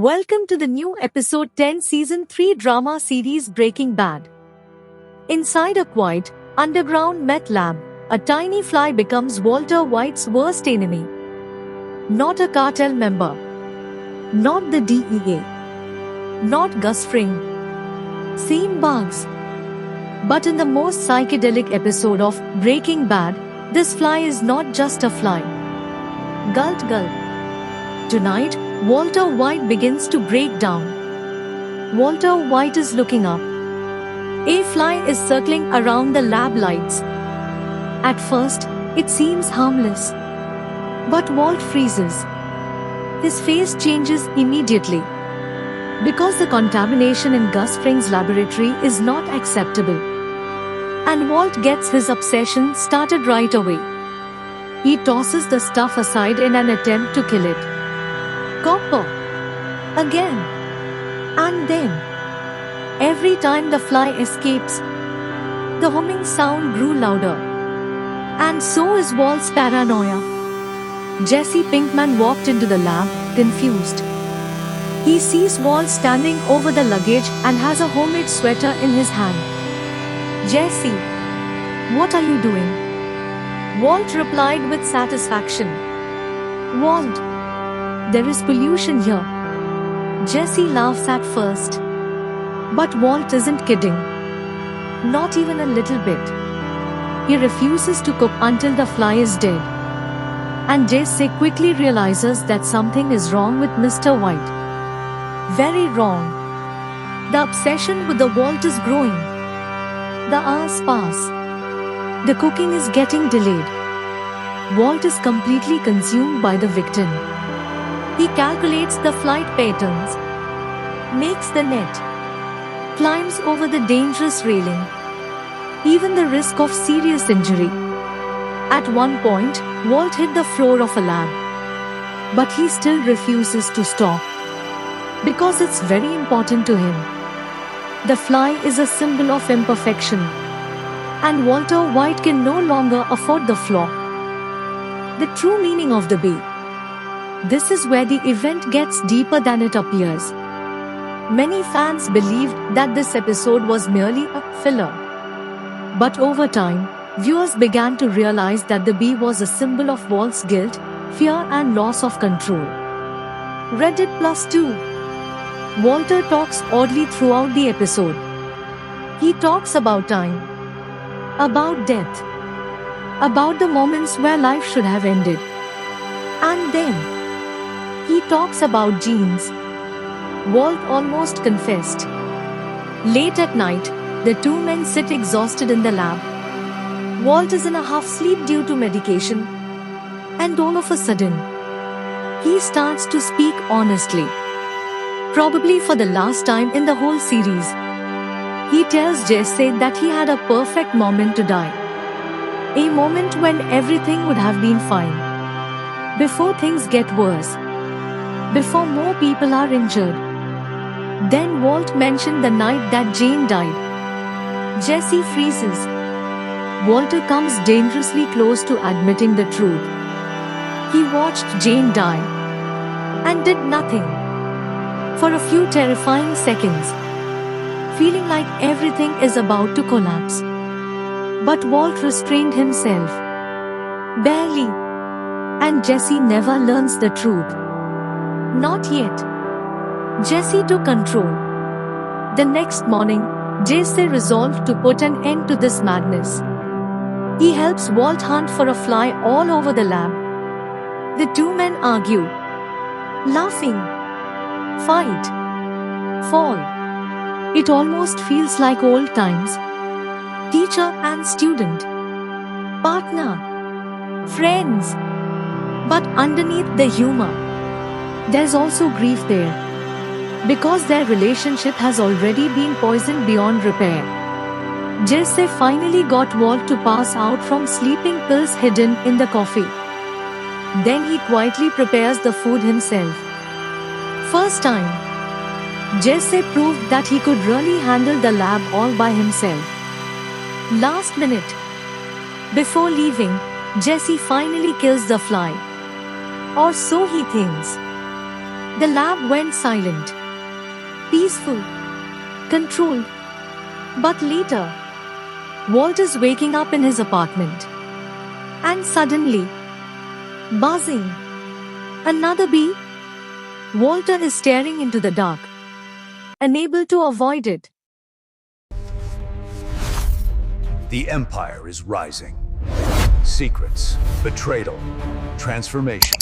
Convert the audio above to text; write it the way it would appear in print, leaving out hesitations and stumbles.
Welcome to the new episode 10 season 3 drama series Breaking Bad. Inside a quiet, underground meth lab, a tiny fly becomes Walter White's worst enemy. Not a cartel member. Not the DEA. Not Gus Fring. Same bugs. But in the most psychedelic episode of Breaking Bad, this fly is not just a fly. Gulp gulp. Tonight, Walter White begins to break down. Walter White is looking up. A fly is circling around the lab lights. At first, it seems harmless. But Walt freezes. His face changes immediately. Because the contamination in Gus Fring's laboratory is not acceptable. And Walt gets his obsession started right away. He tosses the stuff aside in an attempt to kill it. Copper. Again. And then. Every time the fly escapes, the humming sound grew louder. And so is Walt's paranoia. Jesse Pinkman walked into the lab, confused. He sees Walt standing over the luggage and has a homemade sweater in his hand. Jesse, what are you doing? Walt replied with satisfaction. Walt, there is pollution here. Jesse laughs at first. But Walt isn't kidding. Not even a little bit. He refuses to cook until the fly is dead. And Jesse quickly realizes that something is wrong with Mr. White. Very wrong. The obsession with the Walt is growing. The hours pass. The cooking is getting delayed. Walt is completely consumed by the victim. He calculates the flight patterns, makes the net, climbs over the dangerous railing, even the risk of serious injury. At one point, Walt hit the floor of a lab. But he still refuses to stop. Because it's very important to him. The fly is a symbol of imperfection. And Walter White can no longer afford the flaw. The true meaning of the bee. This is where the event gets deeper than it appears. Many fans believed that this episode was merely a filler. But over time, viewers began to realize that the bee was a symbol of Walt's guilt, fear and loss of control. Reddit +2. Walter talks oddly throughout the episode. He talks about time, about death, about the moments where life should have ended. And then, he talks about genes. Walt almost confessed. Late at night, the two men sit exhausted in the lab. Walt is in a half sleep due to medication. And all of a sudden, he starts to speak honestly. Probably for the last time in the whole series. He tells Jesse that he had a perfect moment to die. A moment when everything would have been fine. Before things get worse. Before more people are injured. Then Walt mentioned the night that Jane died. Jesse freezes. Walter comes dangerously close to admitting the truth. He watched Jane die. And did nothing. For a few terrifying seconds. Feeling like everything is about to collapse. But Walt restrained himself. Barely. And Jesse never learns the truth. Not yet. Jesse took control. The next morning, Jesse resolved to put an end to this madness. He helps Walt hunt for a fly all over the lab. The two men argue. Laughing. Fight. Fall. It almost feels like old times. Teacher and student. Partner. Friends. But underneath the humor, there's also grief there. Because their relationship has already been poisoned beyond repair. Jesse finally got Walt to pass out from sleeping pills hidden in the coffee. Then he quietly prepares the food himself. First time, Jesse proved that he could really handle the lab all by himself. Last minute, before leaving, Jesse finally kills the fly. Or so he thinks. The lab went silent, peaceful, controlled. But later, Walt is waking up in his apartment. And suddenly, buzzing. Another bee? Walter is staring into the dark, unable to avoid it. The Empire is rising. Secrets, betrayal, transformation.